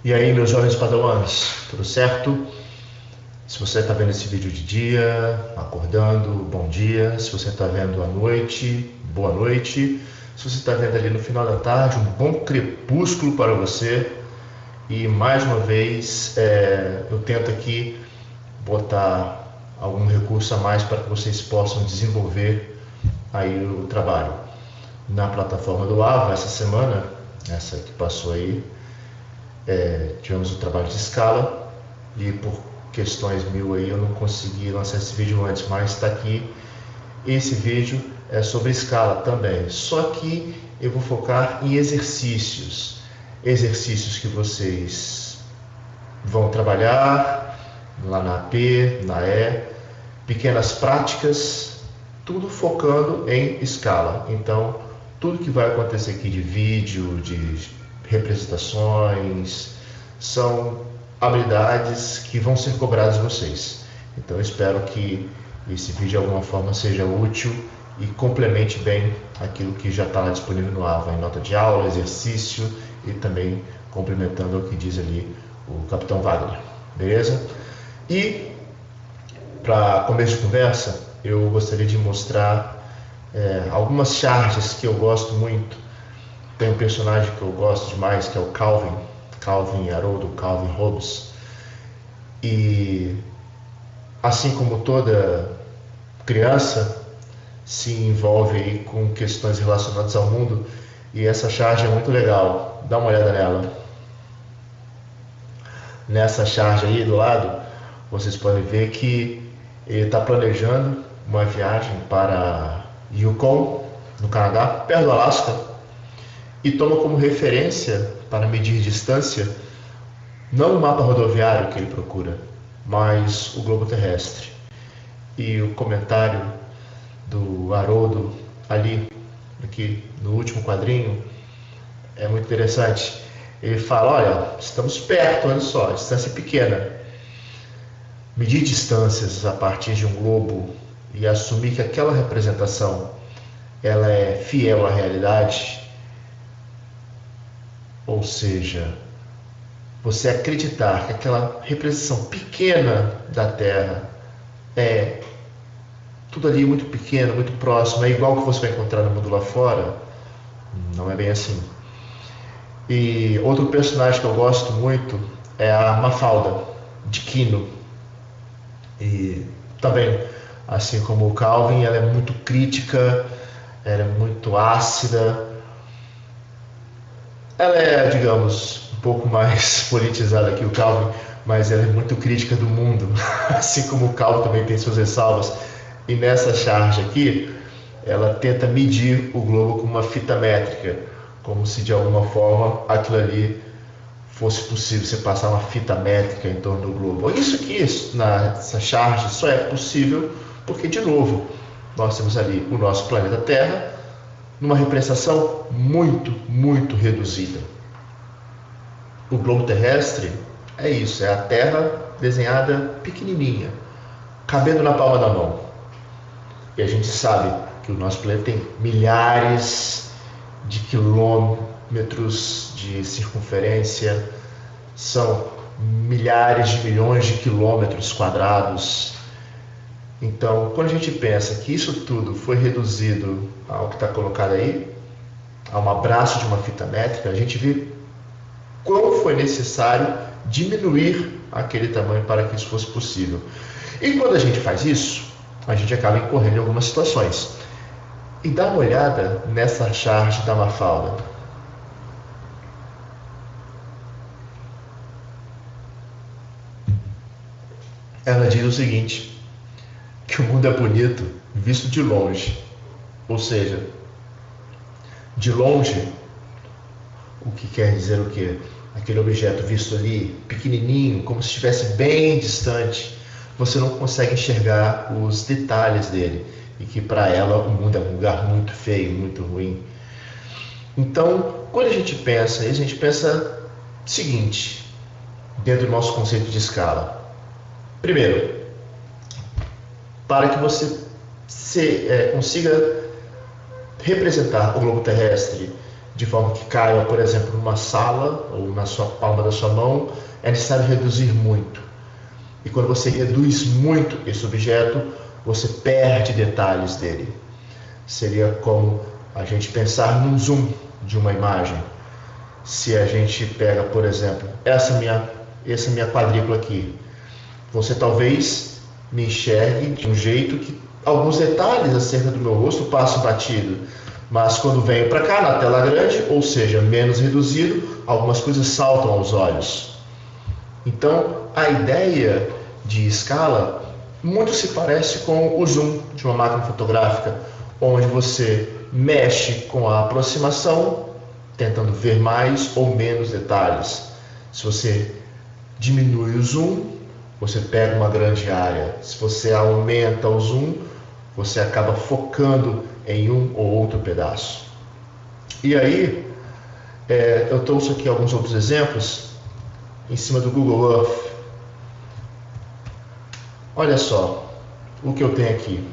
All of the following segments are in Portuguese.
E aí, meus jovens padawans, tudo certo? Se você está vendo esse vídeo de dia, acordando, bom dia. Se você está vendo à noite, boa noite. Se você está vendo ali no final da tarde, um bom crepúsculo para você. E mais uma vez, eu tento aqui botar algum recurso a mais para que vocês possam desenvolver aí o trabalho. Na plataforma do AVA, essa semana, essa que passou aí, tivemos o trabalho de escala e por questões mil aí eu não consegui lançar esse vídeo antes, mas está aqui. Esse vídeo é sobre escala também, só que eu vou focar em exercícios que vocês vão trabalhar lá na AP, na E, pequenas práticas, tudo focando em escala. Então, tudo que vai acontecer aqui de vídeo, de representações, são habilidades que vão ser cobradas de vocês. Então eu espero que esse vídeo de alguma forma seja útil e complemente bem aquilo que já está disponível no AVA, em nota de aula, exercício e também complementando o que diz ali o Capitão Wagner, beleza? E para começo de conversa, eu gostaria de mostrar algumas charges que eu gosto muito. Tem um personagem que eu gosto demais, que é o Calvin Haroldo, Calvin Hobbes. E assim como toda criança se envolve aí com questões relacionadas ao mundo, e essa charge é muito legal. Dá uma olhada nela. Nessa charge aí do lado, vocês podem ver que ele está planejando uma viagem para Yukon, no Canadá, perto do Alasca, e toma como referência para medir distância não o mapa rodoviário que ele procura, mas o globo terrestre. E o comentário do Haroldo ali, aqui no último quadrinho, é muito interessante. Ele fala, olha, estamos perto, olha só, distância pequena. Medir distâncias a partir de um globo e assumir que aquela representação ela é fiel à realidade, ou seja, você acreditar que aquela representação pequena da Terra é tudo ali muito pequeno, muito próximo, é igual que você vai encontrar no mundo lá fora, não é bem assim. E outro personagem que eu gosto muito é a Mafalda, de Kino. E também, assim como o Calvin, ela é muito crítica, ela é muito ácida. Ela é, digamos, um pouco mais politizada que o Calvin, mas ela é muito crítica do mundo, assim como o Calvin também tem suas ressalvas. E nessa charge aqui, ela tenta medir o globo com uma fita métrica, como se de alguma forma aquilo ali fosse possível você passar uma fita métrica em torno do globo. Isso aqui, nessa charge, só é possível porque, de novo, nós temos ali o nosso planeta Terra, numa representação muito, muito reduzida. O globo terrestre é isso, é a Terra desenhada pequenininha, cabendo na palma da mão. E a gente sabe que o nosso planeta tem milhares de quilômetros de circunferência, são milhares de milhões de quilômetros quadrados. Então, quando a gente pensa que isso tudo foi reduzido ao que está colocado aí, a um abraço de uma fita métrica, a gente vê quão foi necessário diminuir aquele tamanho para que isso fosse possível. E quando a gente faz isso, a gente acaba incorrendo em algumas situações. E dá uma olhada nessa charge da Mafalda. Ela diz o seguinte, que o mundo é bonito visto de longe. Ou seja, de longe, o que quer dizer o quê? Aquele objeto visto ali, pequenininho, como se estivesse bem distante, você não consegue enxergar os detalhes dele. E que para ela o mundo é um lugar muito feio, muito ruim. Então, quando a gente pensa isso, a gente pensa o seguinte, dentro do nosso conceito de escala. Primeiro, para que você consiga representar o globo terrestre de forma que caiba, por exemplo, numa sala ou na sua palma da sua mão, é necessário reduzir muito. E quando você reduz muito esse objeto, você perde detalhes dele. Seria como a gente pensar num zoom de uma imagem. Se a gente pega, por exemplo, essa minha quadrícula aqui, você talvez me enxergue de um jeito que alguns detalhes acerca do meu rosto passam batido, mas quando venho para cá na tela grande, ou seja, menos reduzido, algumas coisas saltam aos olhos. Então, a ideia de escala muito se parece com o zoom de uma máquina fotográfica, onde você mexe com a aproximação, tentando ver mais ou menos detalhes. Se você diminui o zoom, você pega uma grande área. Se você aumenta o zoom, você acaba focando em um ou outro pedaço. E aí, eu trouxe aqui alguns outros exemplos em cima do Google Earth. Olha só o que eu tenho aqui.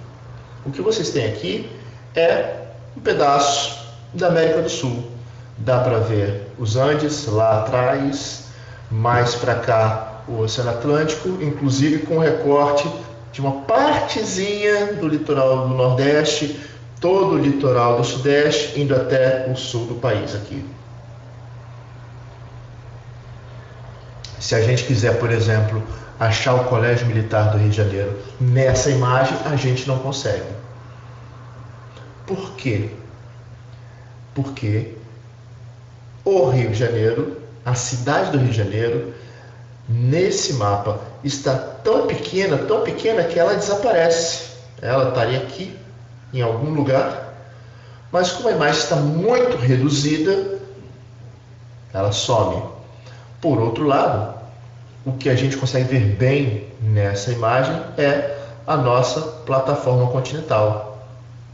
O que vocês têm aqui é um pedaço da América do Sul. Dá para ver os Andes lá atrás, mais para cá o Oceano Atlântico, inclusive com recorte de uma partezinha do litoral do Nordeste, todo o litoral do Sudeste, indo até o sul do país aqui. Se a gente quiser, por exemplo, achar o Colégio Militar do Rio de Janeiro nessa imagem, a gente não consegue. Por quê? Porque o Rio de Janeiro, a cidade do Rio de Janeiro, nesse mapa está tão pequena que ela desaparece. Ela estaria aqui em algum lugar, mas como a imagem está muito reduzida, ela some. Por outro lado, o que a gente consegue ver bem nessa imagem é a nossa plataforma continental,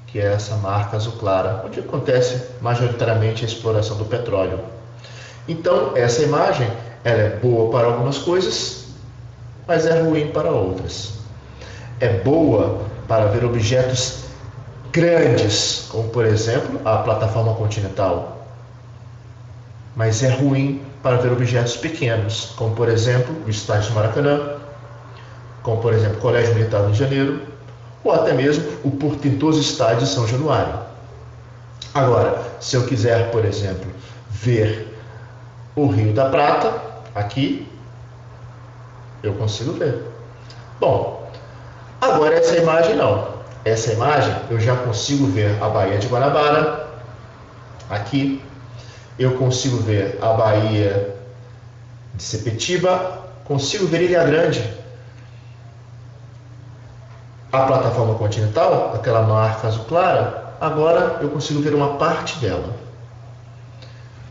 que é essa marca azul clara, onde acontece majoritariamente a exploração do petróleo. Então, essa imagem ela é boa para algumas coisas, mas é ruim para outras. É boa para ver objetos grandes, como por exemplo a plataforma continental, mas é ruim para ver objetos pequenos, como por exemplo o estádio do Maracanã, como por exemplo o Colégio Militar do Rio de Janeiro, ou até mesmo o portentoso estádio de São Januário. Agora, se eu quiser, por exemplo, ver o Rio da Prata, aqui, eu consigo ver. Bom, agora essa imagem não. Essa imagem eu já consigo ver a Baía de Guanabara, aqui. Eu consigo ver a Baía de Sepetiba, consigo ver Ilha Grande. A plataforma continental, aquela marca azul clara, agora eu consigo ver uma parte dela.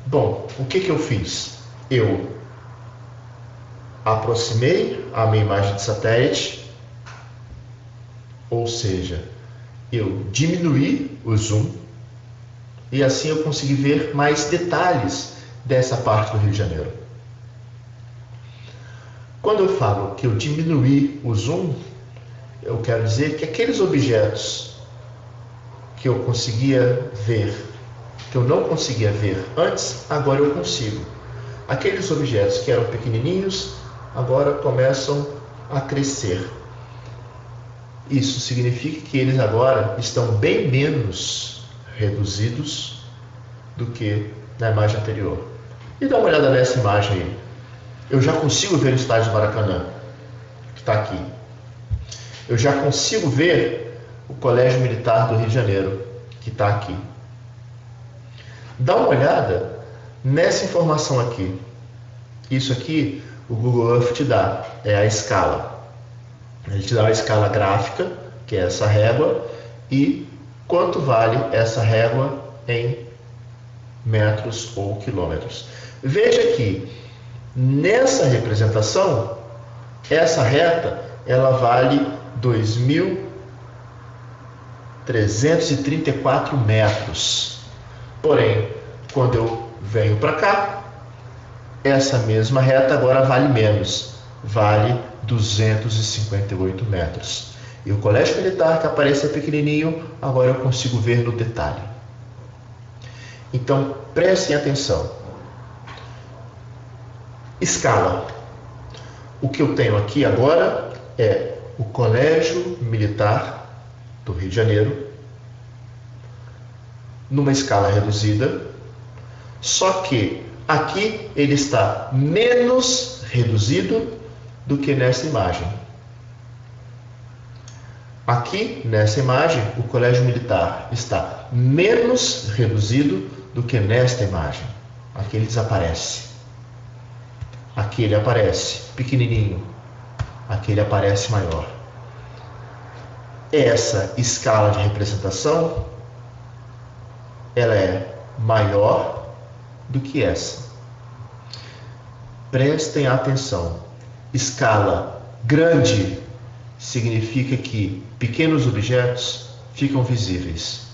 Bom, o que eu fiz? Eu aproximei a minha imagem de satélite, ou seja, eu diminuí o zoom, e assim eu consegui ver mais detalhes dessa parte do Rio de Janeiro. Quando eu falo que eu diminuí o zoom, eu quero dizer que aqueles objetos que eu conseguia ver, que eu não conseguia ver antes, agora eu consigo. Aqueles objetos que eram pequenininhos, agora começam a crescer. Isso significa que eles agora estão bem menos reduzidos do que na imagem anterior. E dá uma olhada nessa imagem aí. Eu já consigo ver o estádio do Maracanã, que está aqui. Eu já consigo ver o Colégio Militar do Rio de Janeiro, que está aqui. Dá uma olhada nessa informação aqui. Isso aqui o Google Earth te dá, é a escala. Ele te dá a escala gráfica, que é essa régua, e quanto vale essa régua em metros ou quilômetros. Veja que nessa representação, essa reta, ela vale 2.334 metros. Porém, quando eu venho para cá, essa mesma reta agora vale menos, vale 258 metros. E o Colégio Militar, que aparecia pequenininho, agora eu consigo ver no detalhe. Então, prestem atenção. Escala. O que eu tenho aqui agora é o Colégio Militar do Rio de Janeiro, numa escala reduzida, só que aqui ele está menos reduzido do que nessa imagem. Aqui, nessa imagem, o Colégio Militar está menos reduzido do que nesta imagem. Aqui ele desaparece. Aqui ele aparece pequenininho. Aqui ele aparece maior. Essa escala de representação, ela é maior do que essa. Prestem atenção. Escala grande significa que pequenos objetos ficam visíveis.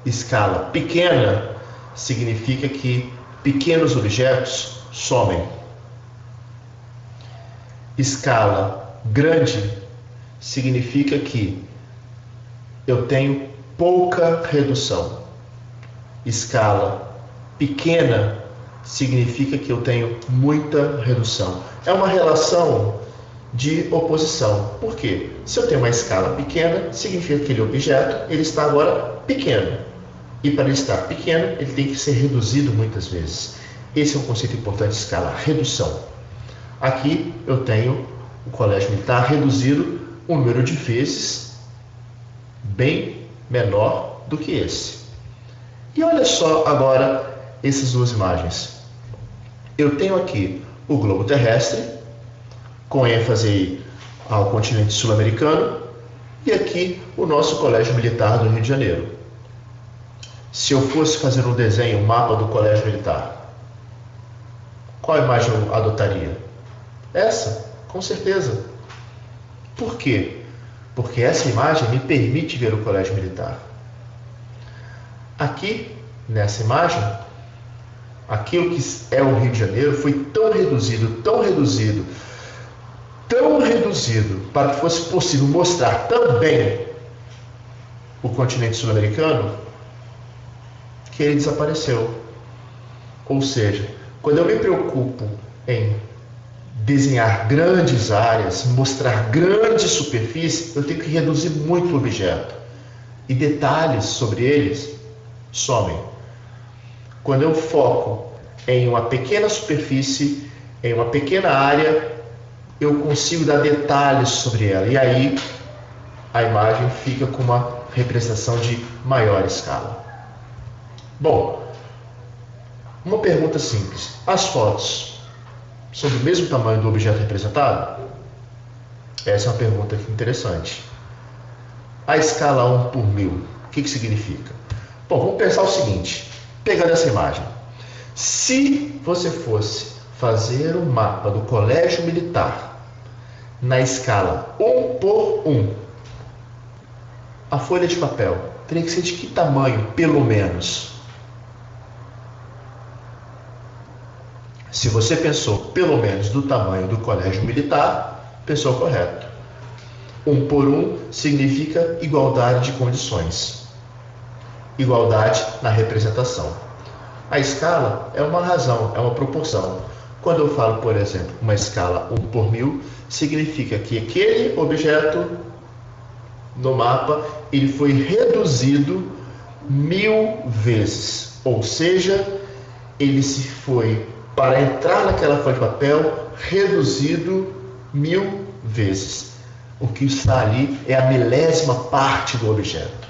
Escala pequena significa que pequenos objetos somem. Escala grande significa que eu tenho pouca redução. Escala pequena significa que eu tenho muita redução. É uma relação de oposição. Por quê? Se eu tenho uma escala pequena, significa que aquele objeto ele está agora pequeno. E para ele estar pequeno, ele tem que ser reduzido muitas vezes. Esse é um conceito importante de escala, redução. Aqui eu tenho o Colégio Militar reduzido um número de vezes bem menor do que esse. E olha só agora essas duas imagens. Eu tenho aqui o globo terrestre, com ênfase ao continente sul-americano, e aqui o nosso Colégio Militar do Rio de Janeiro. Se eu fosse fazer um desenho, um mapa do Colégio Militar, qual imagem eu adotaria? Essa, com certeza. Por quê? Porque essa imagem me permite ver o Colégio Militar. Aqui, nessa imagem, aquilo que é o Rio de Janeiro foi tão reduzido, tão reduzido, tão reduzido, para que fosse possível mostrar também o continente sul-americano, que ele desapareceu. Ou seja, quando eu me preocupo em desenhar grandes áreas, mostrar grandes superfícies, eu tenho que reduzir muito o objeto. E detalhes sobre eles somem. Quando eu foco em uma pequena superfície, em uma pequena área, eu consigo dar detalhes sobre ela. E aí a imagem fica com uma representação de maior escala. Bom, uma pergunta simples. As fotos são do mesmo tamanho do objeto representado? Essa é uma pergunta interessante. A escala 1 por 1000, o que significa? Bom, vamos pensar o seguinte. Pegando essa imagem. Se você fosse fazer um mapa do Colégio Militar na escala 1 por 1, a folha de papel teria que ser de que tamanho, pelo menos? Se você pensou pelo menos do tamanho do Colégio Militar, pensou correto. 1 por 1 significa igualdade de condições. Igualdade na representação. A escala é uma razão, é uma proporção. Quando eu falo, por exemplo, uma escala 1 por 1000, significa que aquele objeto no mapa ele foi reduzido 1000 vezes. Ou seja, ele se foi, para entrar naquela folha de papel, reduzido 1000 vezes. O que está ali é a milésima parte do objeto.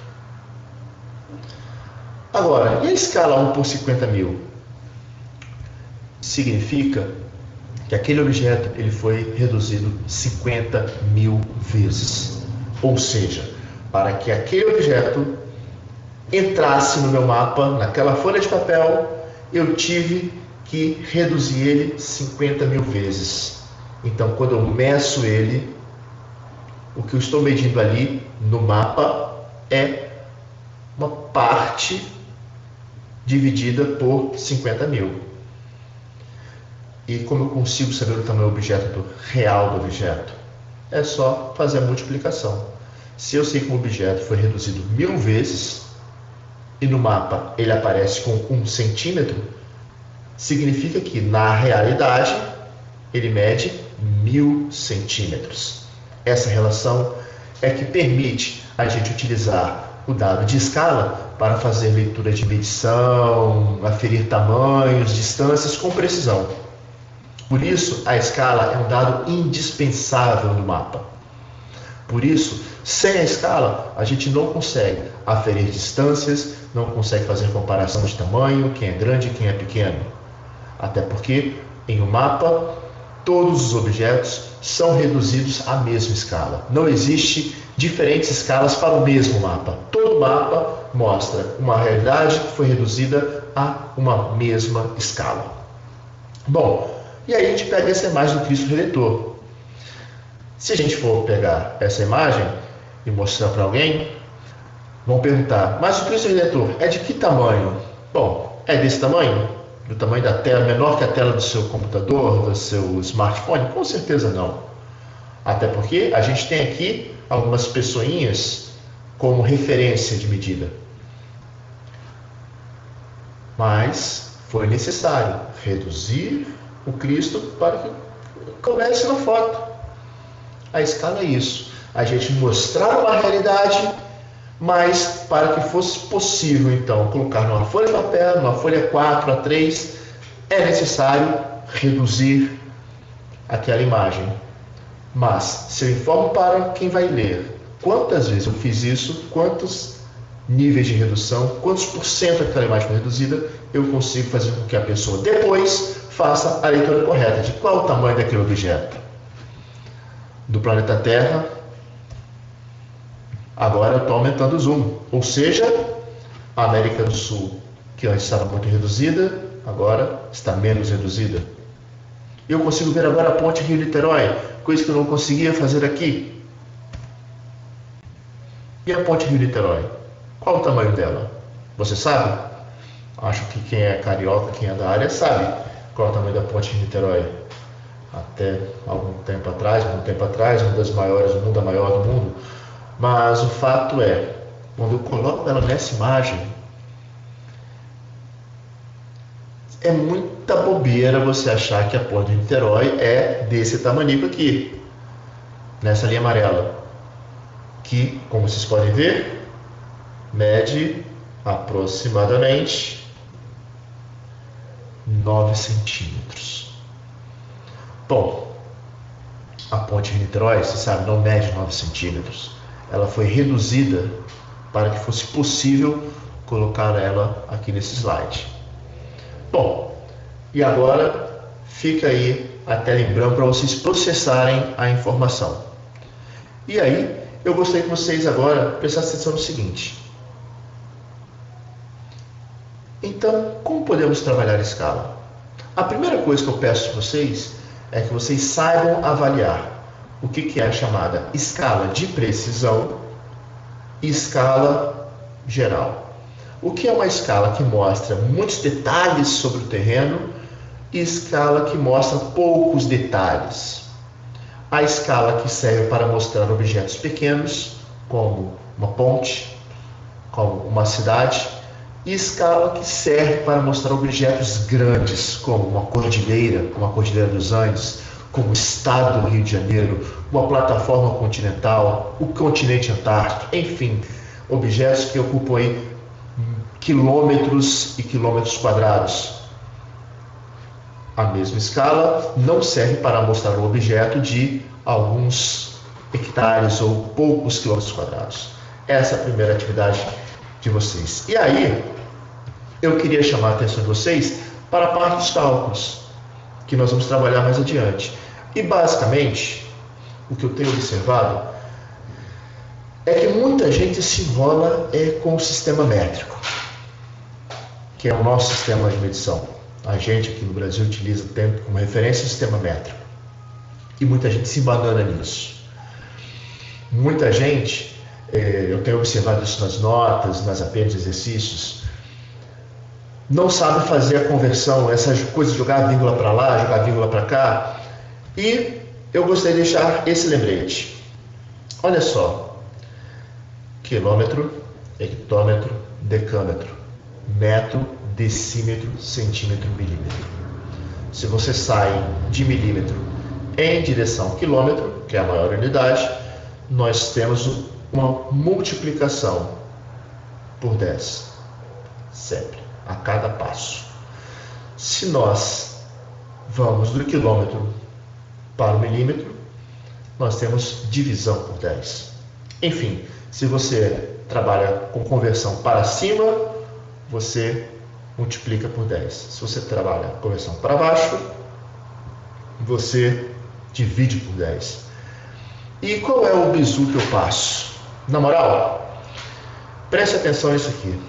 Agora, e a escala 1 por 50.000? Significa que aquele objeto ele foi reduzido 50.000 vezes. Ou seja, para que aquele objeto entrasse no meu mapa, naquela folha de papel, eu tive que reduzir ele 50.000 vezes. Então, quando eu meço ele, o que eu estou medindo ali no mapa é uma parte dividida por 50.000. E como eu consigo saber o tamanho do objeto real do objeto? É só fazer a multiplicação. Se eu sei que o objeto foi reduzido 1000 vezes, e no mapa ele aparece com 1 centímetro, significa que na realidade ele mede 1000 centímetros. Essa relação é que permite a gente utilizar o dado de escala para fazer leitura de medição, aferir tamanhos, distâncias com precisão. Por isso, a escala é um dado indispensável no mapa. Por isso, sem a escala, a gente não consegue aferir distâncias, não consegue fazer comparação de tamanho, quem é grande e quem é pequeno. Até porque, em um mapa, todos os objetos são reduzidos à mesma escala. Não existe diferentes escalas para o mesmo mapa. Todo mapa mostra uma realidade que foi reduzida a uma mesma escala. Bom, e aí a gente pega essa imagem do Cristo Redentor. Se a gente for pegar essa imagem e mostrar para alguém, vão perguntar, mas o Cristo Redentor é de que tamanho? Bom, é desse tamanho? Do tamanho da tela, menor que a tela do seu computador, do seu smartphone? Com certeza não. Até porque a gente tem aqui algumas pessoinhas como referência de medida. Mas foi necessário reduzir o Cristo para que coubesse na foto. A escala é isso. A gente mostrar uma realidade, mas para que fosse possível, então, colocar numa folha de papel, numa folha 4 a 3, é necessário reduzir aquela imagem. Mas, se eu informo para quem vai ler quantas vezes eu fiz isso, quantos níveis de redução, quantos por cento aquela imagem foi reduzida, eu consigo fazer com que a pessoa depois faça a leitura correta de qual o tamanho daquele objeto. Do planeta Terra, agora eu estou aumentando o zoom, ou seja, a América do Sul, que antes estava muito reduzida, agora está menos reduzida. Eu consigo ver agora a ponte Rio-Niterói, coisa que eu não conseguia fazer aqui. E a ponte Rio-Niterói? Qual o tamanho dela? Você sabe? Acho que quem é carioca, quem é da área, sabe qual é o tamanho da ponte Rio-Niterói. Até algum tempo atrás, uma das maiores do mundo, a maior do mundo. Mas o fato é, quando eu coloco ela nessa imagem, é muita bobeira você achar que a ponte de Niterói é desse tamanico aqui, nessa linha amarela, que, como vocês podem ver, mede aproximadamente 9 centímetros. Bom, a ponte de Niterói, você sabe, não mede 9 centímetros. Ela foi reduzida para que fosse possível colocar ela aqui nesse slide. Bom, e agora fica aí a tela em branco para vocês processarem a informação. E aí, eu gostaria que vocês agora prestassem atenção no seguinte. Então, como podemos trabalhar a escala? A primeira coisa que eu peço a vocês é que vocês saibam avaliar o que é a chamada escala de precisão e escala geral. O que é uma escala que mostra muitos detalhes sobre o terreno e escala que mostra poucos detalhes? A escala que serve para mostrar objetos pequenos, como uma ponte, como uma cidade, e escala que serve para mostrar objetos grandes, como uma cordilheira, como a Cordilheira dos Andes, como o estado do Rio de Janeiro, uma plataforma continental, o continente antártico, enfim, objetos que ocupam aí quilômetros e quilômetros quadrados. A mesma escala não serve para mostrar um objeto de alguns hectares ou poucos quilômetros quadrados. Essa é a primeira atividade de vocês. E aí, eu queria chamar a atenção de vocês para a parte dos cálculos, que nós vamos trabalhar mais adiante. E basicamente, o que eu tenho observado é que muita gente se enrola com o sistema métrico, que é o nosso sistema de medição. A gente aqui no Brasil utiliza como referência o sistema métrico. E muita gente se embanana nisso. Muita gente, eu tenho observado isso nas notas, nas apêndices de exercícios, não sabe fazer a conversão, essas coisas de jogar vírgula para lá, jogar vírgula para cá. E eu gostaria de deixar esse lembrete. Olha só, quilômetro, hectômetro, decâmetro, metro, decímetro, centímetro, milímetro. Se você sai de milímetro em direção ao quilômetro, que é a maior unidade, nós temos uma multiplicação por 10, sempre, a cada passo. Se nós vamos do quilômetro para o milímetro, nós temos divisão por 10. Enfim, se você trabalha com conversão para cima, você multiplica por 10. Se você trabalha com conversão para baixo, você divide por 10. E qual é o bizu que eu passo? Na moral, preste atenção nisso aqui.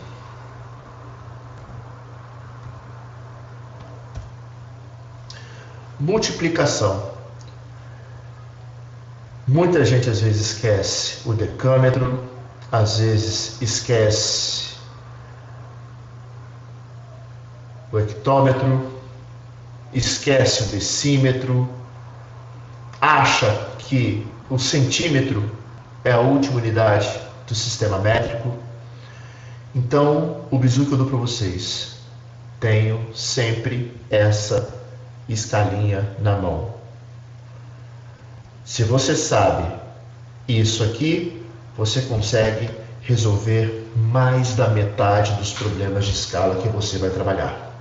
Multiplicação. Muita gente às vezes esquece o decâmetro, às vezes esquece o hectômetro, esquece o decímetro, acha que o centímetro é a última unidade do sistema métrico. Então, o bizu que eu dou para vocês, tenho sempre essa escalinha na mão. Se você sabe isso aqui, você consegue resolver mais da metade dos problemas de escala que você vai trabalhar.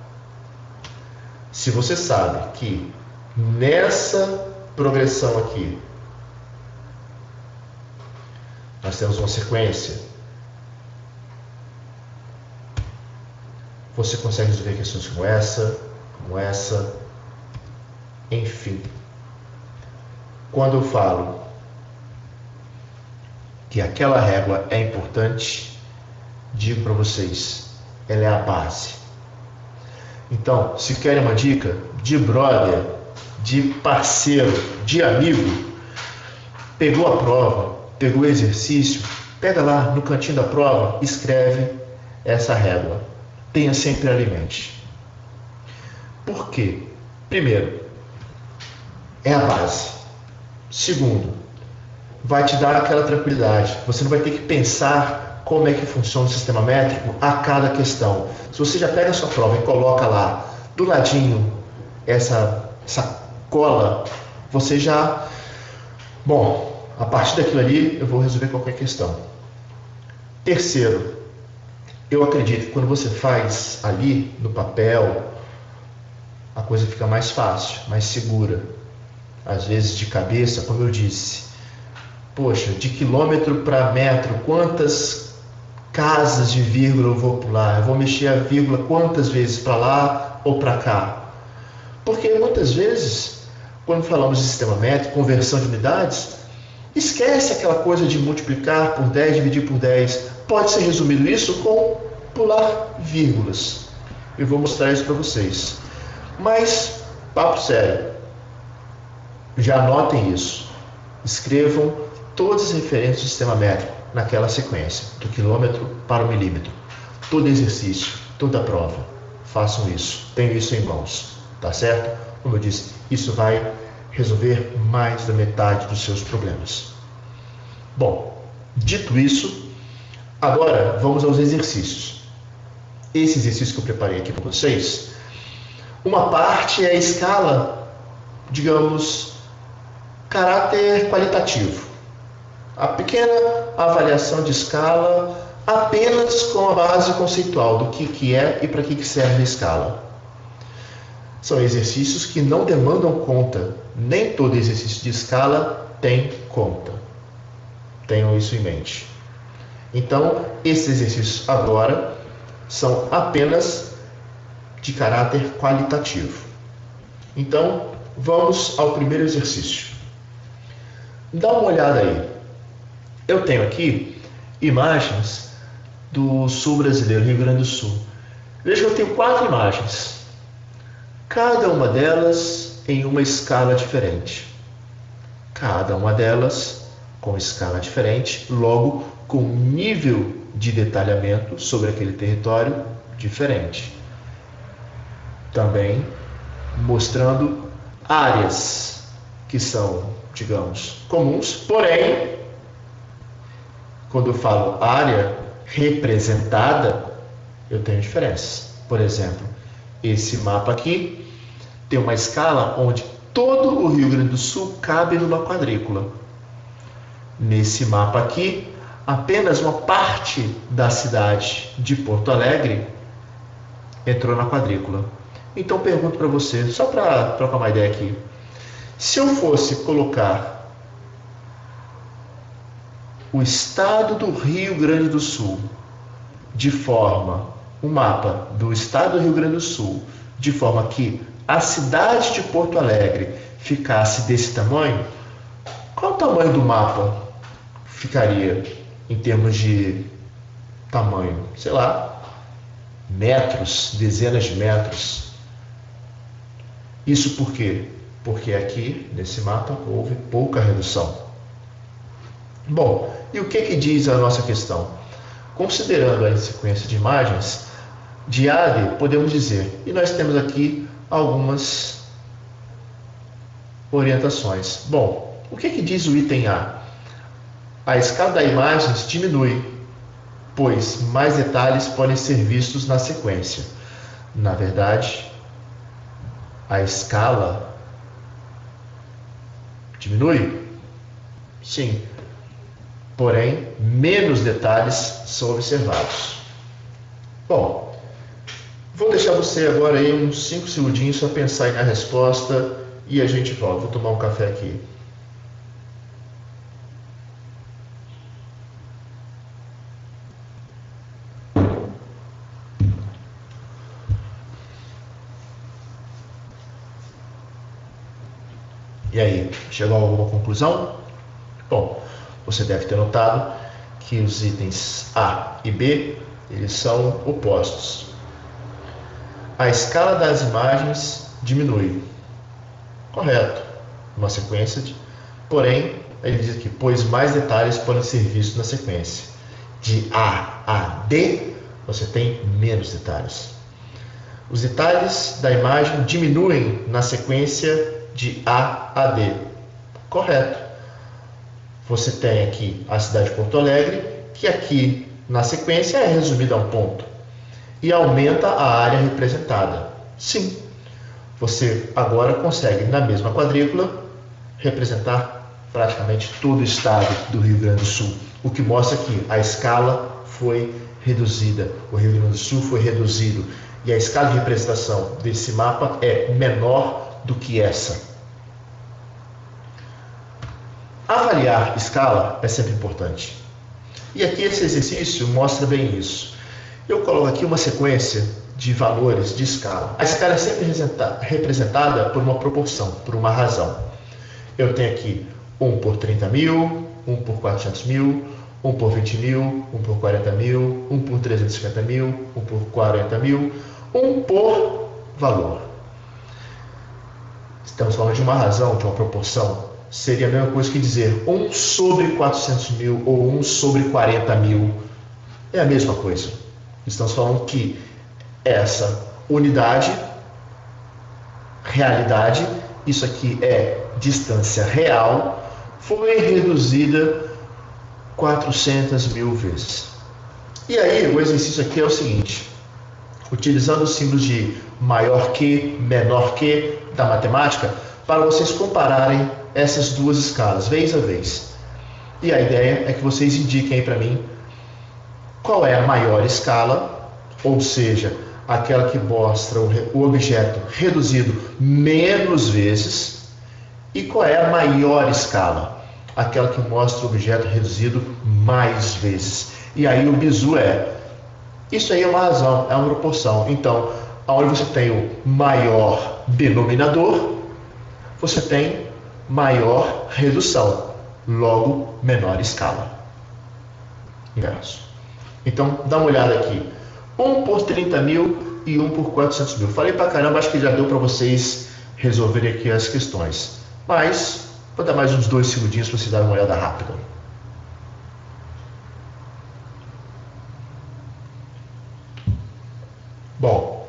Se você sabe que nessa progressão aqui nós temos uma sequência, você consegue resolver questões como essa, enfim. Quando eu falo que aquela régua é importante, digo para vocês, ela é a base. Então, se querem uma dica de brother, de parceiro, de amigo, pegou a prova, pegou o exercício, pega lá no cantinho da prova, escreve essa régua. Tenha sempre ela em mente. Por quê? Primeiro, é a base. Segundo, vai te dar aquela tranquilidade. Você não vai ter que pensar como é que funciona o sistema métrico a cada questão. Se você já pega a sua prova e coloca lá do ladinho essa cola, você já... Bom, a partir daquilo ali eu vou resolver qualquer questão. Terceiro, eu acredito que quando você faz ali no papel, a coisa fica mais fácil, mais segura. Às vezes de cabeça, como eu disse, poxa, de quilômetro para metro, quantas casas de vírgula eu vou pular? Eu vou mexer a vírgula quantas vezes para lá ou para cá? Porque muitas vezes, quando falamos de sistema métrico, conversão de unidades, esquece aquela coisa de multiplicar por 10, dividir por 10. Pode ser resumido isso com pular vírgulas. Eu vou mostrar isso para vocês. Mas, papo sério, já anotem isso. Escrevam todas as referências do sistema métrico naquela sequência, do quilômetro para o milímetro. Todo exercício, toda prova, façam isso. Tenham isso em mãos, tá certo? Como eu disse, isso vai resolver mais da metade dos seus problemas. Bom, dito isso, agora vamos aos exercícios. Esse exercício que eu preparei aqui para vocês, uma parte é a escala, digamos, caráter qualitativo. A pequena avaliação de escala apenas com a base conceitual do que é e para que serve a escala. São exercícios que não demandam conta. Nem todo exercício de escala tem conta. Tenham isso em mente. Então, esses exercícios agora são apenas de caráter qualitativo. Então, vamos ao primeiro exercício. Dá uma olhada aí. Eu tenho aqui imagens do sul brasileiro, Rio Grande do Sul. Veja que eu tenho 4 imagens. Cada uma delas em uma escala diferente. Cada uma delas com escala diferente, logo com nível de detalhamento sobre aquele território diferente. Também mostrando áreas que são, digamos, comuns, porém, quando eu falo área representada, eu tenho diferenças. Por exemplo, esse mapa aqui tem uma escala onde todo o Rio Grande do Sul cabe numa quadrícula. Nesse mapa aqui, apenas uma parte da cidade de Porto Alegre entrou na quadrícula. Então pergunto para você, só para trocar uma ideia aqui, se eu fosse colocar o estado do Rio Grande do Sul um mapa do estado do Rio Grande do Sul, de forma que a cidade de Porto Alegre ficasse desse tamanho, qual o tamanho do mapa ficaria em termos de tamanho? Sei lá, metros, dezenas de metros. Isso por quê? Porque aqui, nesse mapa, houve pouca redução. Bom, e o que diz a nossa questão? Considerando a sequência de imagens, de A a D, podemos dizer, e nós temos aqui algumas orientações. Bom, o que diz o item A? A escala das imagens diminui, pois mais detalhes podem ser vistos na sequência. Na verdade, a escala diminui? Sim. Porém, menos detalhes são observados. Bom, vou deixar você agora aí uns 5 segundinhos para pensar aí na resposta e a gente volta. Vou tomar um café aqui. E aí, chegou a alguma conclusão? Bom, você deve ter notado que os itens A e B, eles são opostos. A escala das imagens diminui. Correto. Uma sequência Porém, ele diz aqui, pois mais detalhes podem ser vistos na sequência. De A a D, você tem menos detalhes. Os detalhes da imagem diminuem na sequência de A a D. Correto. Você tem aqui a cidade de Porto Alegre, que aqui na sequência é resumida a um ponto. E aumenta a área representada. Sim. Você agora consegue, na mesma quadrícula, representar praticamente todo o estado do Rio Grande do Sul. O que mostra que a escala foi reduzida. O Rio Grande do Sul foi reduzido. E a escala de representação desse mapa é menor do que essa. Avaliar escala é sempre importante. E aqui esse exercício mostra bem isso. Eu coloco aqui uma sequência de valores de escala. A escala é sempre representada por uma proporção, por uma razão. Eu tenho aqui 1 por 30 mil, 1 por 400 mil, 1 por 20 mil, 1 por 40 mil, 1 por 350 mil, 1 por 40 mil, 1 por valor. Estamos falando de uma razão, de uma proporção. Seria a mesma coisa que dizer 1 sobre 400 mil ou 1 sobre 40 mil. É a mesma coisa. Estamos falando que essa unidade, realidade, isso aqui é distância real, foi reduzida 400 mil vezes. E aí o exercício aqui é o seguinte, utilizando os símbolos de maior que, menor que da matemática, para vocês compararem essas duas escalas, vez a vez. E a ideia é que vocês indiquem aí para mim qual é a maior escala, ou seja, aquela que mostra o objeto reduzido menos vezes, e qual é a maior escala, aquela que mostra o objeto reduzido mais vezes. E aí o bizu isso aí é uma razão, é uma proporção. Então, onde você tem o maior denominador, você tem maior redução, logo menor escala. Inverso. Então, dá uma olhada aqui. 1 por 30 mil e 1 por 400 mil. Falei pra caramba, acho que já deu para vocês resolverem aqui as questões. Mas, vou dar mais uns 2 segundinhos para vocês darem uma olhada rápida. Bom,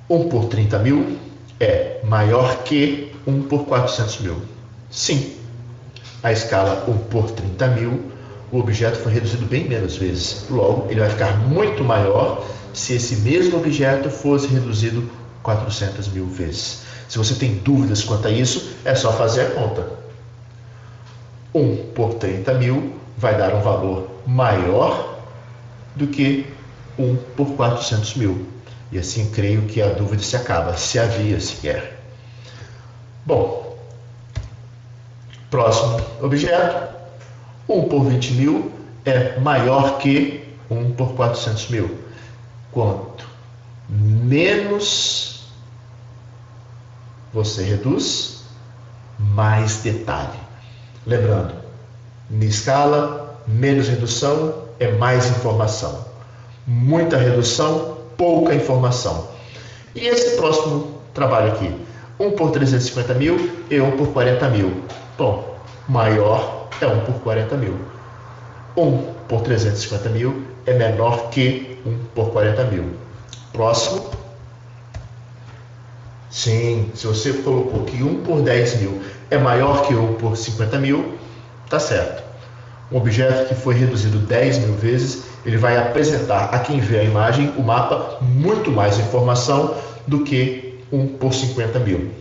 1 por 30 mil é maior que 1 por 400 mil. Sim, a escala 1 por 30 mil, o objeto foi reduzido bem menos vezes. Logo, ele vai ficar muito maior se esse mesmo objeto fosse reduzido 400 mil vezes. Se você tem dúvidas quanto a isso, é só fazer a conta. 1 por 30 mil vai dar um valor maior do que 1 por 400 mil. E assim creio que a dúvida se acaba, se havia sequer. Bom, próximo objeto. 1 por 20 mil é maior que 1 por 400 mil. Quanto menos você reduz, mais detalhe. Lembrando, em escala, menos redução é mais informação. Muita redução, pouca informação. E esse próximo trabalho aqui, 1 por 350 mil e 1 por 40 mil. Bom, maior é 1 por 40 mil. 1 por 350 mil é menor que 1 por 40 mil. Próximo. Sim, se você colocou que 1 por 10 mil é maior que 1 por 50 mil, tá certo. Um objeto que foi reduzido 10 mil vezes, ele vai apresentar a quem vê a imagem, o mapa, muito mais informação do que 1 por 50 mil.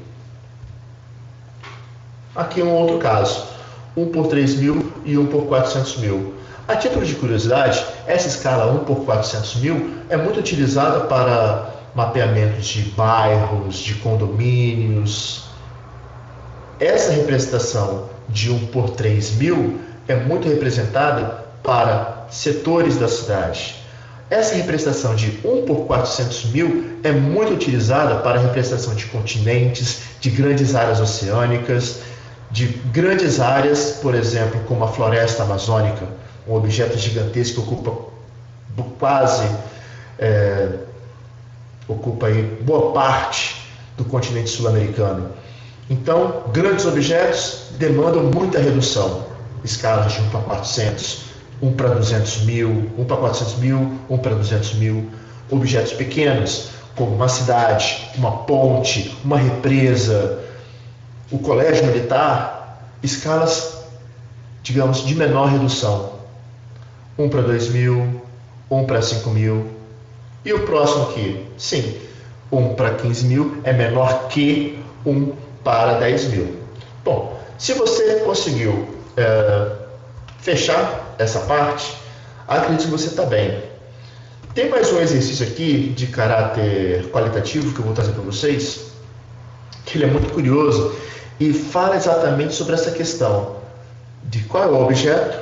Aqui um outro caso, 1 por 3 mil e 1 por 400 mil. A título de curiosidade, essa escala 1 por 400 mil é muito utilizada para mapeamento de bairros, de condomínios. Essa representação de 1 por 3 mil é muito representada para setores da cidade. Essa representação de 1 por 400 mil é muito utilizada para a representação de continentes, de grandes áreas oceânicas, de grandes áreas, por exemplo, como a floresta amazônica, um objeto gigantesco que ocupa aí boa parte do continente sul-americano. Então, grandes objetos demandam muita redução. Escalas de 1 para 400, 1 para 200 mil, 1 para 400 mil, 1 para 200 mil. Objetos pequenos, como uma cidade, uma ponte, uma represa, o colégio militar, escalas, digamos, de menor redução. 1 para 2 mil, 1 para 5 mil. E o próximo aqui, sim, 1 para 15 mil é menor que 1 para 10 mil. Bom, se você conseguiu fechar essa parte, acredito que você está bem. Tem mais um exercício aqui de caráter qualitativo que eu vou trazer para vocês, que ele é muito curioso e fala exatamente sobre essa questão de qual é o objeto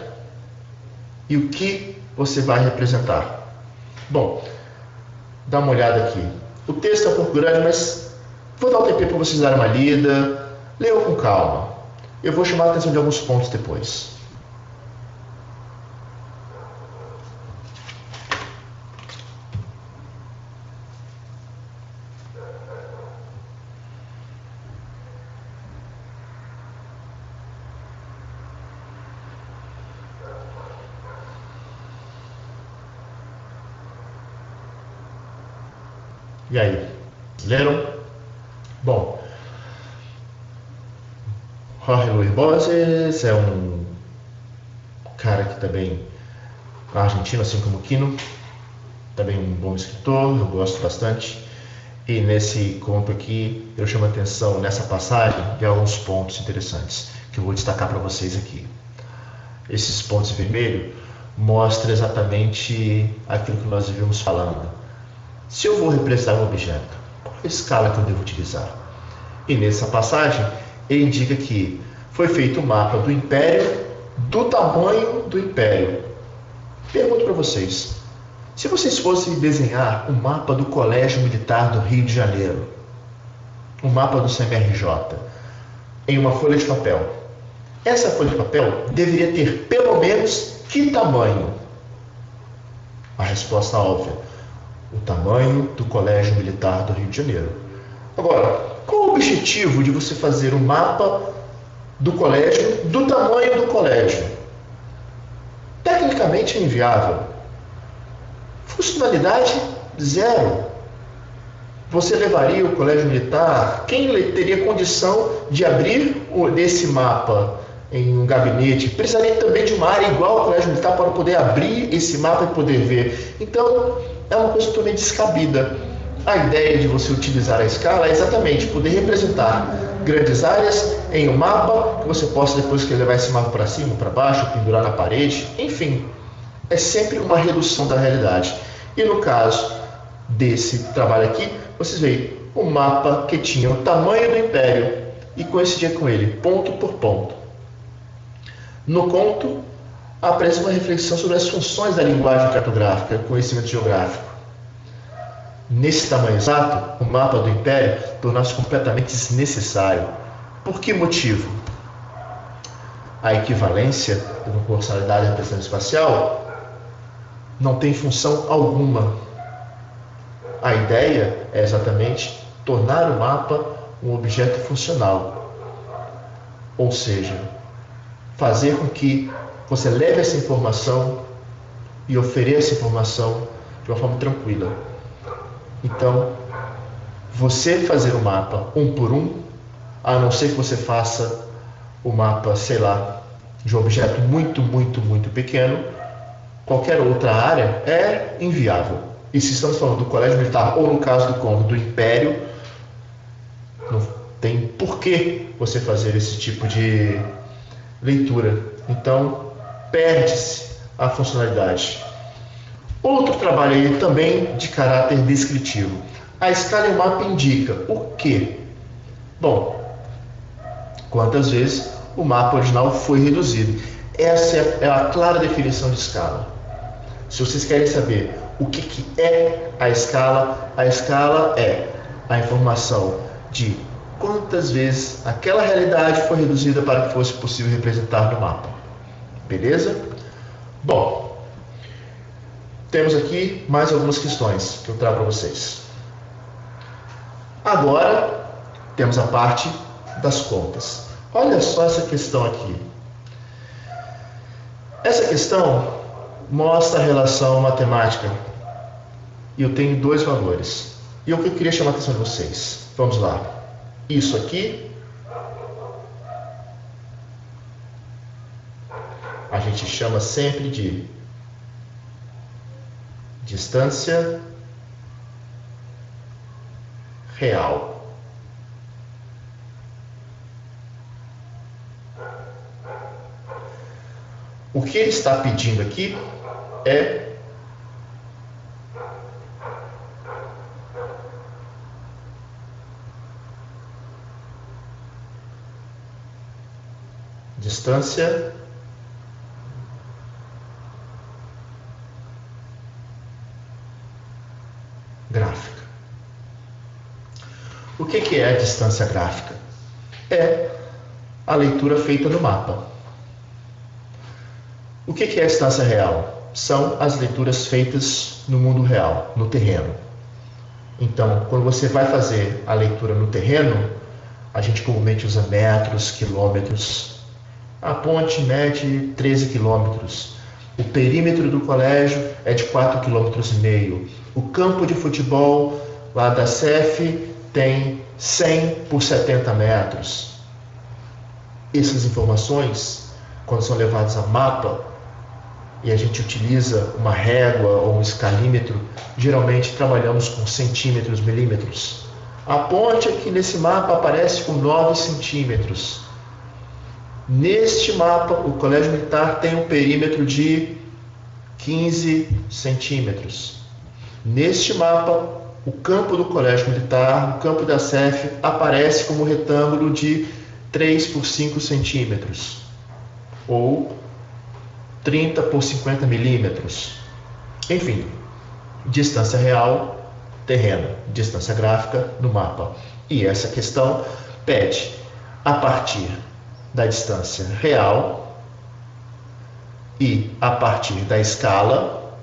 e o que você vai representar. Bom, dá uma olhada aqui. O texto é um pouco grande, mas vou dar um tempinho para vocês darem uma lida. Leiam com calma. Eu vou chamar a atenção de alguns pontos depois. E aí, leram? Bom, Jorge Luis Borges é um cara que também é argentino, assim como Quino, também um bom escritor, eu gosto bastante. E nesse conto aqui, eu chamo a atenção nessa passagem de alguns pontos interessantes que eu vou destacar para vocês aqui. Esses pontos vermelhos mostram exatamente aquilo que nós vivemos falando. Se eu vou representar um objeto, qual é a escala que eu devo utilizar? E nessa passagem, ele indica que foi feito um mapa do Império, do tamanho do Império. Pergunto para vocês, se vocês fossem desenhar um mapa do Colégio Militar do Rio de Janeiro, um mapa do CMRJ, em uma folha de papel, essa folha de papel deveria ter pelo menos que tamanho? A resposta óbvia: o tamanho do Colégio Militar do Rio de Janeiro. Agora, qual o objetivo de você fazer um mapa do colégio, do tamanho do colégio? Tecnicamente é inviável. Funcionalidade zero. Você levaria o colégio militar? Quem teria condição de abrir desse mapa em um gabinete, precisaria também de uma área igual ao colégio militar para poder abrir esse mapa e poder ver. Então, é uma coisa totalmente descabida. A ideia de você utilizar a escala é exatamente poder representar grandes áreas em um mapa, que você possa depois levar esse mapa para cima, para baixo, pendurar na parede, enfim. É sempre uma redução da realidade. E no caso desse trabalho aqui, vocês veem o mapa que tinha o tamanho do império e coincidia com ele, ponto por ponto. No conto, aparece uma reflexão sobre as funções da linguagem cartográfica, conhecimento geográfico. Nesse tamanho exato, o mapa do império torna-se completamente desnecessário. Por que motivo? A equivalência da proporcionalidade da representação espacial não tem função alguma. A ideia é exatamente tornar o mapa um objeto funcional, ou seja, fazer com que você leve essa informação e ofereça informação de uma forma tranquila. Então, você fazer o mapa um por um, a não ser que você faça o mapa, sei lá, de um objeto muito pequeno, qualquer outra área é inviável. E se estamos falando do colégio militar, ou no caso do conto, do império, não tem porquê você fazer esse tipo de leitura. Então, perde-se a funcionalidade. Outro trabalho aí também de caráter descritivo. A escala em mapa indica o quê? Bom, quantas vezes o mapa original foi reduzido. Essa é a clara definição de escala. Se vocês querem saber o que é a escala é a informação de quantas vezes aquela realidade foi reduzida para que fosse possível representar no mapa. Beleza? Bom, temos aqui mais algumas questões que eu trago para vocês. Agora, temos a parte das contas. Olha só essa questão aqui. Essa questão mostra a relação matemática e eu tenho dois valores. E o que eu queria chamar a atenção de vocês? Vamos lá. Isso aqui a gente chama sempre de distância real. O que ele está pedindo aqui é distância gráfica. O que é a distância gráfica? É a leitura feita no mapa. O que é a distância real? São as leituras feitas no mundo real, no terreno. Então, quando você vai fazer a leitura no terreno, a gente comumente usa metros, quilômetros. A ponte mede 13 quilômetros. O perímetro do colégio é de 4,5 km. O campo de futebol lá da CEF tem 100 por 70 metros. Essas informações, quando são levadas a mapa, e a gente utiliza uma régua ou um escalímetro, geralmente trabalhamos com centímetros, milímetros. A ponte aqui nesse mapa aparece com 9 centímetros. Neste mapa, o Colégio Militar tem um perímetro de 15 centímetros. Neste mapa, o campo do Colégio Militar, o campo da CEF, aparece como retângulo de 3 por 5 centímetros, ou 30 por 50 milímetros. Enfim, distância real, terreno, distância gráfica no mapa. E essa questão pede, a partir da distância real e a partir da escala,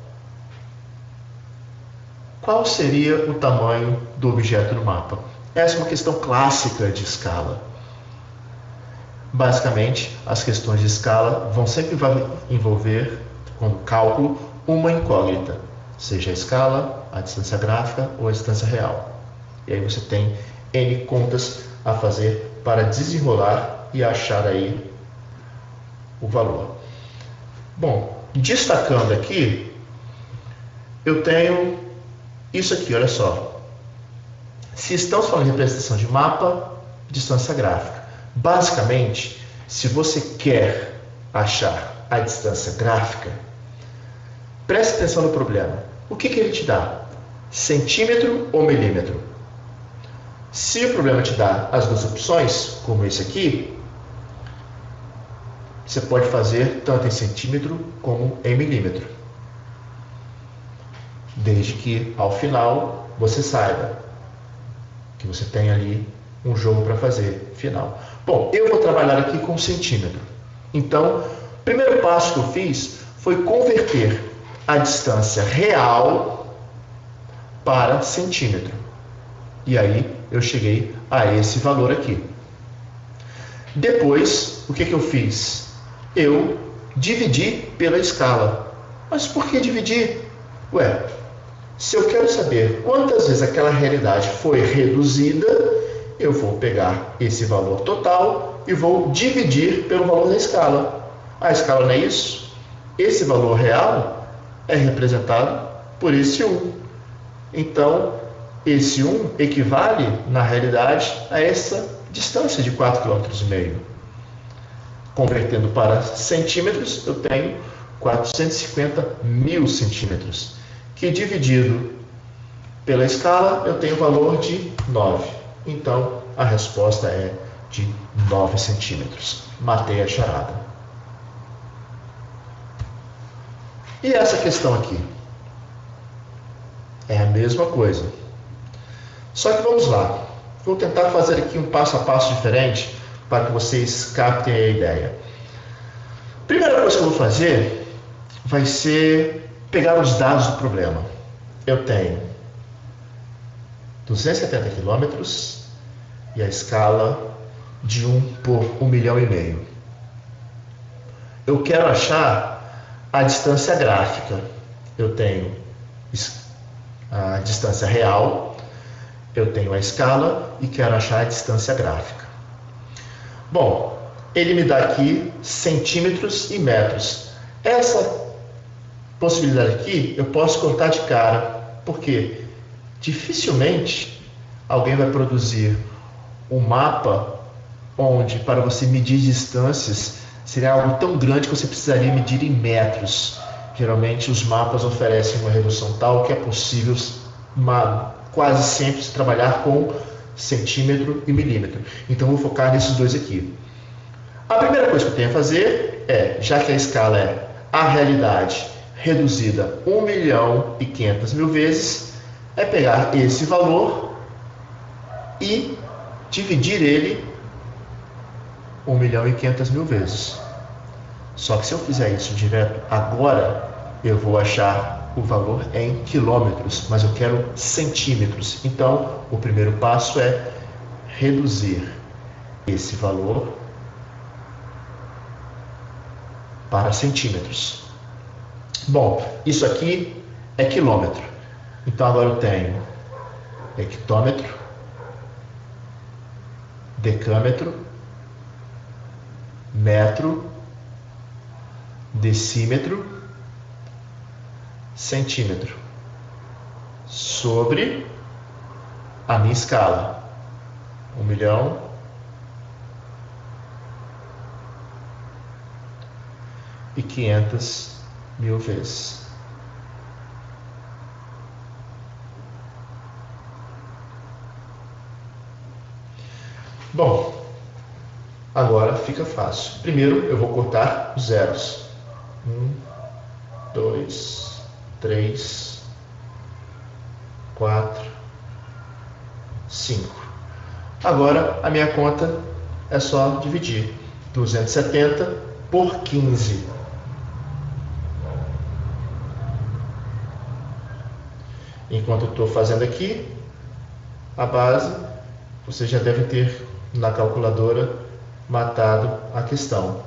qual seria o tamanho do objeto no mapa? Essa é uma questão clássica de escala. Basicamente, as questões de escala vão sempre envolver, como cálculo, uma incógnita, seja a escala, a distância gráfica ou a distância real. E aí você tem N contas a fazer para desenrolar e achar aí o valor. Bom, destacando aqui, eu tenho isso aqui, olha só. Se estamos falando de representação de mapa, distância gráfica. Basicamente, se você quer achar a distância gráfica, preste atenção no problema. O que ele te dá? Centímetro ou milímetro? Se o problema te dá as duas opções, como esse aqui, você pode fazer tanto em centímetro como em milímetro. Desde que, ao final, você saiba que você tem ali um jogo para fazer final. Bom, eu vou trabalhar aqui com centímetro. Então, o primeiro passo que eu fiz foi converter a distância real para centímetro. E aí eu cheguei a esse valor aqui. Depois, o que eu fiz? Eu dividi pela escala. Mas por que dividir? Ué, se eu quero saber quantas vezes aquela realidade foi reduzida, eu vou pegar esse valor total e vou dividir pelo valor da escala. A escala não é isso? Esse valor real é representado por esse 1. Então, esse 1 equivale, na realidade, a essa distância de 4,5 km. Convertendo para centímetros, eu tenho 450.000 centímetros, que dividido pela escala, eu tenho o valor de 9. Então, a resposta é de 9 centímetros. Matei a charada. E essa questão aqui? É a mesma coisa. Só que vamos lá. Vou tentar fazer aqui um passo a passo diferente para que vocês captem a ideia. Primeira coisa que eu vou fazer vai ser pegar os dados do problema. Eu tenho 270 quilômetros e a escala de 1 por 1,5 milhão. Eu quero achar a distância gráfica. Eu tenho a distância real, eu tenho a escala e quero achar a distância gráfica. Bom, ele me dá aqui centímetros e metros. Essa possibilidade aqui eu posso cortar de cara, porque dificilmente alguém vai produzir um mapa onde, para você medir distâncias, seria algo tão grande que você precisaria medir em metros. Geralmente os mapas oferecem uma redução tal que é possível quase sempre se trabalhar com centímetro e milímetro. Então eu vou focar nesses dois aqui. A primeira coisa que eu tenho a fazer é, já que a escala é a realidade reduzida 1.500.000 vezes, é pegar esse valor e dividir ele 1.500.000 vezes. Só que se eu fizer isso direto agora, eu vou achar o valor em quilômetros, mas eu quero centímetros. Então, o primeiro passo é reduzir esse valor para centímetros. Bom, isso aqui é quilômetro. Então, agora eu tenho hectômetro, decâmetro, metro, decímetro, centímetro, sobre a minha escala, 1.500.000 vezes. Bom, agora fica fácil. Primeiro eu vou cortar os zeros. 1, 2, 3, 4, 5. Agora a minha conta é só dividir 270 por 15. Enquanto eu estou fazendo aqui a base, você já deve ter na calculadora matado a questão.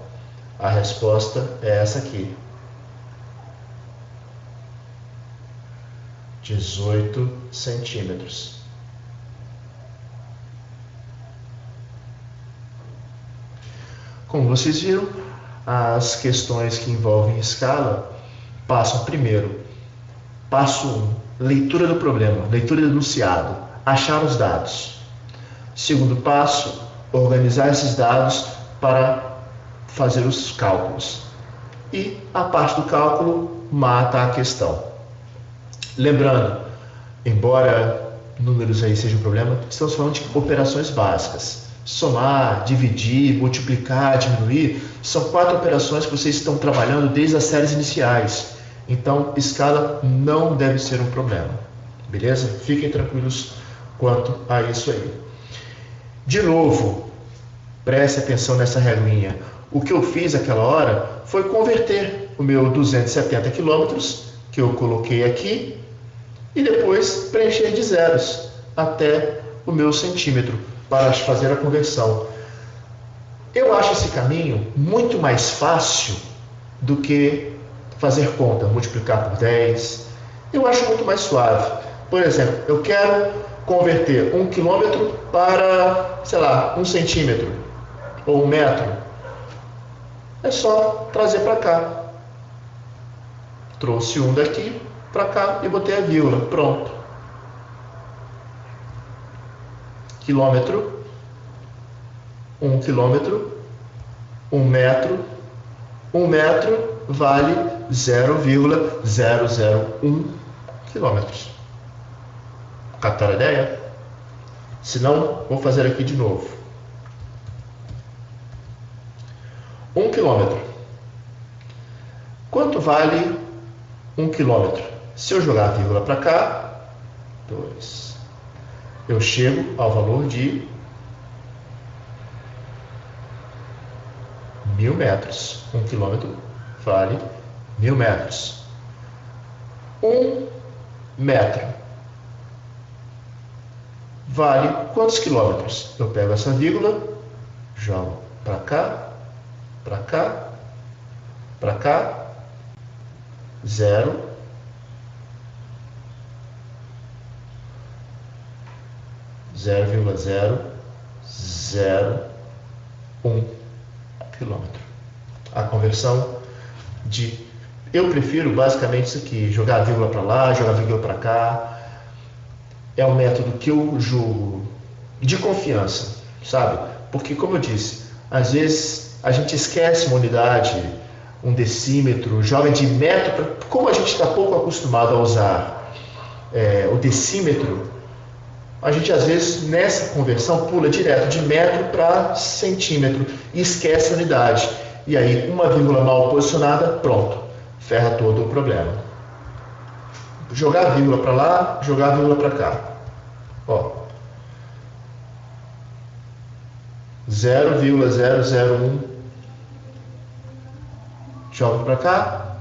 A resposta é essa aqui: 18 centímetros. Como vocês viram, as questões que envolvem escala passam primeiro, passo 1, leitura do problema, leitura do enunciado, achar os dados. Segundo passo, organizar esses dados para fazer os cálculos. E a parte do cálculo mata a questão. Lembrando, embora números aí sejam um problema, estamos falando de operações básicas. Somar, dividir, multiplicar, diminuir, são 4 operações que vocês estão trabalhando desde as séries iniciais. Então, escala não deve ser um problema. Beleza? Fiquem tranquilos quanto a isso aí. De novo, preste atenção nessa regrinha. O que eu fiz aquela hora foi converter o meu 270 quilômetros, que eu coloquei aqui, e depois preencher de zeros até o meu centímetro para fazer a conversão. Eu acho esse caminho muito mais fácil do que fazer conta, multiplicar por 10. Eu acho muito mais suave. Por exemplo, eu quero converter 1 quilômetro para, sei lá, 1 centímetro ou 1 metro. É só trazer para cá. Trouxe 1 daqui para cá e botei a vírgula. Pronto. Quilômetro, 1 quilômetro, 1 metro. 1 metro vale 0,001 quilômetros. Captaram a ideia? Se não, vou fazer aqui de novo. 1 quilômetro. Quanto vale 1 quilômetro? Se eu jogar a vírgula para cá, 2. Eu chego ao valor de 1000 metros. 1 quilômetro vale 1000 metros. 1 metro vale quantos quilômetros? Eu pego essa vírgula, jogo para cá, para cá, para cá, 0, 0,001 quilômetro. A conversão de... Eu prefiro basicamente isso aqui, jogar a vírgula para lá, jogar a vírgula para cá. É um método que eu julgo de confiança, sabe? Porque, como eu disse, às vezes a gente esquece uma unidade, um decímetro, joga de metro, como a gente está pouco acostumado a usar o decímetro, a gente às vezes nessa conversão pula direto de metro para centímetro e esquece a unidade. E aí uma vírgula mal posicionada, pronto, ferra todo o problema. Jogar a vírgula para lá, jogar a vírgula para cá. Ó, 0,001. Jogo para cá.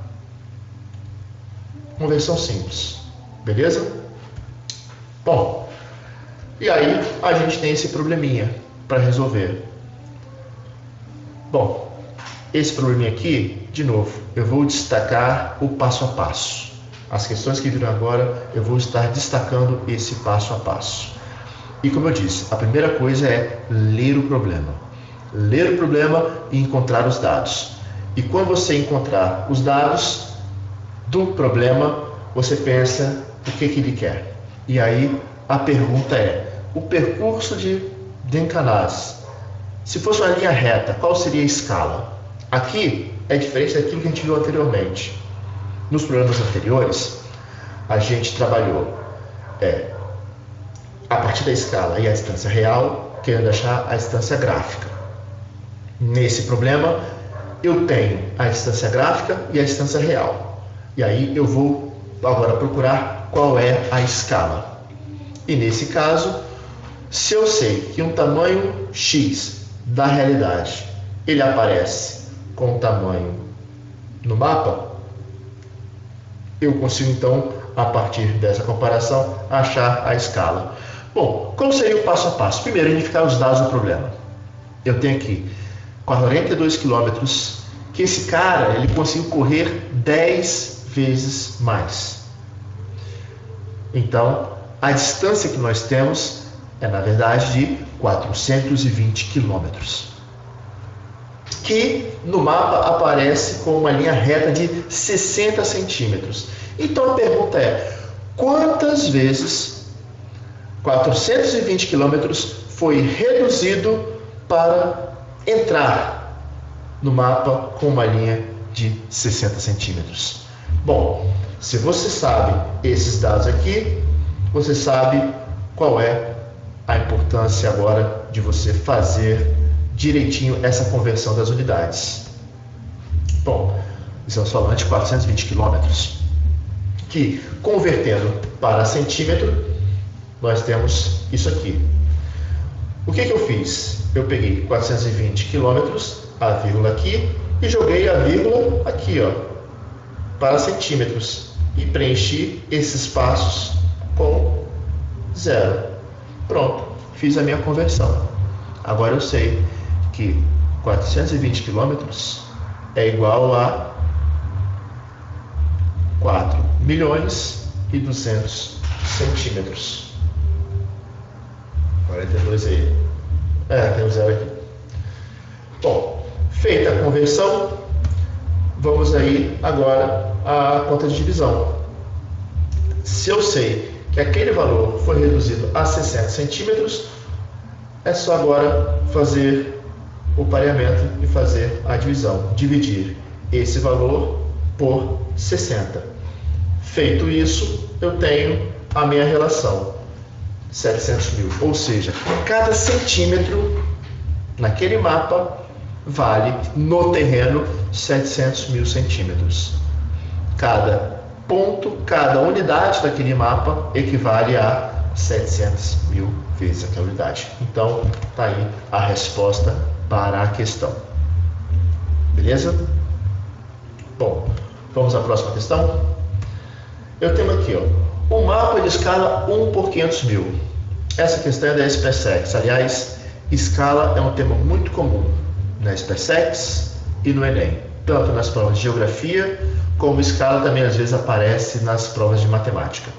Conversão simples. Beleza? Bom, e aí a gente tem esse probleminha para resolver. Bom, esse probleminha aqui, de novo, eu vou destacar o passo a passo. As questões que viram agora, eu vou estar destacando esse passo a passo. E como eu disse, a primeira coisa é ler o problema. Ler o problema e encontrar os dados. E quando você encontrar os dados do problema, você pensa o que ele quer. E aí a pergunta é, o percurso de Denkanaz, se fosse uma linha reta, qual seria a escala? Aqui é diferente daquilo que a gente viu anteriormente. Nos programas anteriores, a gente trabalhou a partir da escala e a distância real, querendo achar a distância gráfica. Nesse problema, eu tenho a distância gráfica e a distância real. E aí eu vou agora procurar qual é a escala. E nesse caso, se eu sei que um tamanho X da realidade, ele aparece com o tamanho no mapa, eu consigo então, a partir dessa comparação, achar a escala. Bom, qual seria o passo a passo? Primeiro, identificar os dados do problema. Eu tenho aqui 42 quilômetros, que esse cara ele conseguiu correr 10 vezes mais. Então, a distância que nós temos é, na verdade, de 420 quilômetros. que no mapa aparece com uma linha reta de 60 centímetros. Então a pergunta é: quantas vezes 420 quilômetros foi reduzido para entrar no mapa com uma linha de 60 centímetros? Bom, se você sabe esses dados aqui, você sabe qual é a importância agora de você fazer direitinho essa conversão das unidades. Bom, estamos falando de 420 quilômetros, que convertendo para centímetro, nós temos isso aqui. O que eu fiz? Eu peguei 420 quilômetros, a vírgula aqui, e joguei a vírgula aqui, ó, para centímetros, e preenchi esses espaços com 0. Pronto, fiz a minha conversão. Agora eu sei que 420 quilômetros é igual a 4.200.000 centímetros. 42 aí. Tem um 0 aqui. Bom, feita a conversão, vamos aí agora à conta de divisão. Se eu sei que aquele valor foi reduzido a 60 centímetros, é só agora fazer o pareamento e fazer a divisão. Dividir esse valor por 60. Feito isso, eu tenho a minha relação, 700.000. Ou seja, cada centímetro naquele mapa vale no terreno 700.000 centímetros. Cada ponto, cada unidade daquele mapa equivale a 700.000 vezes aquela unidade. Então, tá aí a resposta para a questão. Beleza? Bom, vamos à próxima questão. Eu tenho aqui, ó, um mapa de escala 1 por 500.000. Essa questão é da SpaceX. Aliás, escala é um tema muito comum na SpaceX e no Enem, tanto nas provas de geografia, como escala também às vezes aparece nas provas de matemática.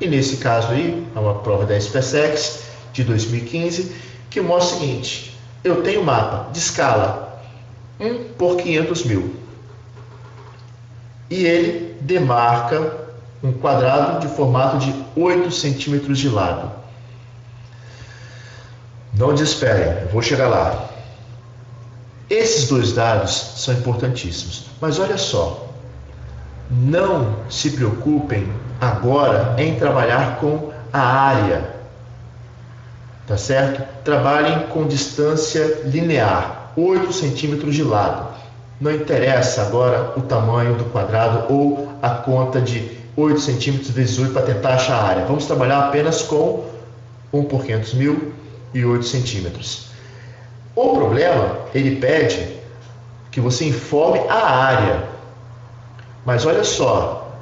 E nesse caso aí, é uma prova da SpaceX de 2015, que mostra o seguinte: eu tenho um mapa de escala 1 por 500.000 e ele demarca um quadrado de formato de 8 centímetros de lado. Não desesperem, eu vou chegar lá. Esses dois dados são importantíssimos, mas olha só, não se preocupem agora em trabalhar com a área, tá certo? Trabalhem com distância linear, 8 centímetros de lado. Não interessa agora o tamanho do quadrado ou a conta de 8 centímetros vezes 8 para tentar achar a área. Vamos trabalhar apenas com 1 por 500.000 e 8 centímetros. O problema, ele pede que você informe a área. Mas olha só,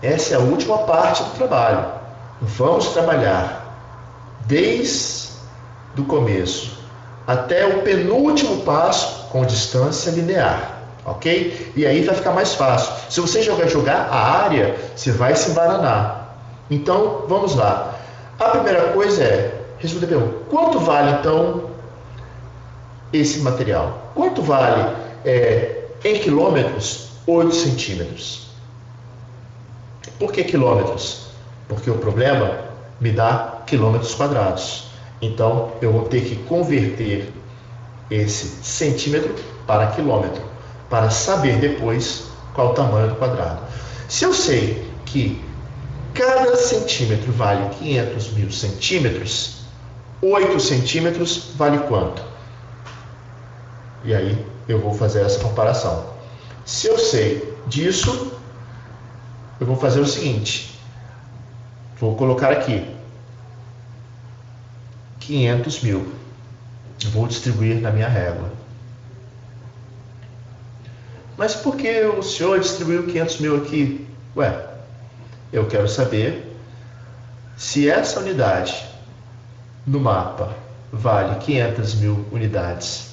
essa é a última parte do trabalho. Vamos trabalhar desde o começo até o penúltimo passo com distância linear, ok? E aí vai ficar mais fácil. Se você jogar a área, você vai se embananar. Então, vamos lá. A primeira coisa é responder a pergunta: quanto vale então esse material? Quanto vale em quilômetros 8 centímetros? Por que quilômetros? Porque o problema me dá quilômetros quadrados. Então, eu vou ter que converter esse centímetro para quilômetro, para saber depois qual o tamanho do quadrado. Se eu sei que cada centímetro vale 500.000 centímetros, 8 centímetros vale quanto? E aí eu vou fazer essa comparação. Se eu sei disso, eu vou fazer o seguinte: vou colocar aqui 500.000. Vou distribuir na minha régua. Mas por que o senhor distribuiu 500.000 aqui? Ué, eu quero saber se essa unidade no mapa vale 500.000 unidades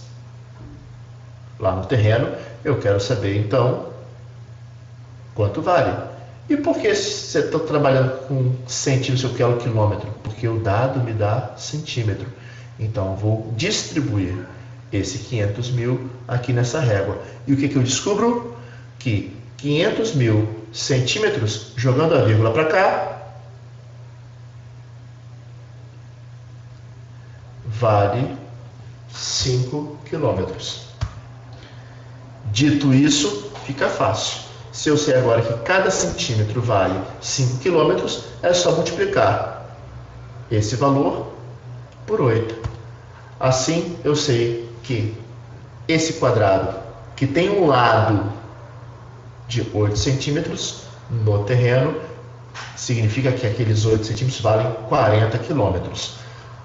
lá no terreno. Eu quero saber então quanto vale. E por que você está trabalhando com centímetros, eu quero quilômetro? Porque o dado me dá centímetro. Então, vou distribuir esse 500 mil aqui nessa régua. E o que eu descubro? Que 500 mil centímetros, jogando a vírgula para cá, vale 5 quilômetros. Dito isso, fica fácil. Se eu sei agora que cada centímetro vale 5 quilômetros, é só multiplicar esse valor por 8. Assim, eu sei que esse quadrado, que tem um lado de 8 centímetros no terreno, significa que aqueles 8 centímetros valem 40 quilômetros.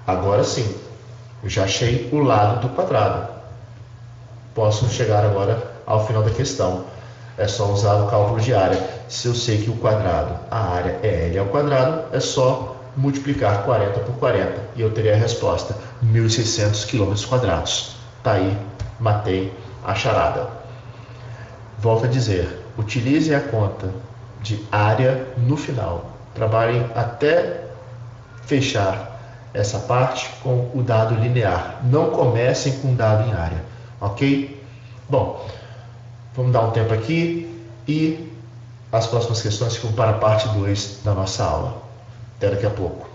Agora sim, eu já achei o lado do quadrado. Posso chegar agora ao final da questão. É só usar o cálculo de área. Se eu sei que o quadrado, a área é L ao quadrado, é só multiplicar 40 por 40 e eu teria a resposta, 1.600 km². Tá aí, matei a charada. Volto a dizer, utilize a conta de área no final. Trabalhem até fechar essa parte com o dado linear. Não comecem com o dado em área, ok? Bom, vamos dar um tempo aqui e as próximas questões ficam para a parte 2 da nossa aula. Até daqui a pouco.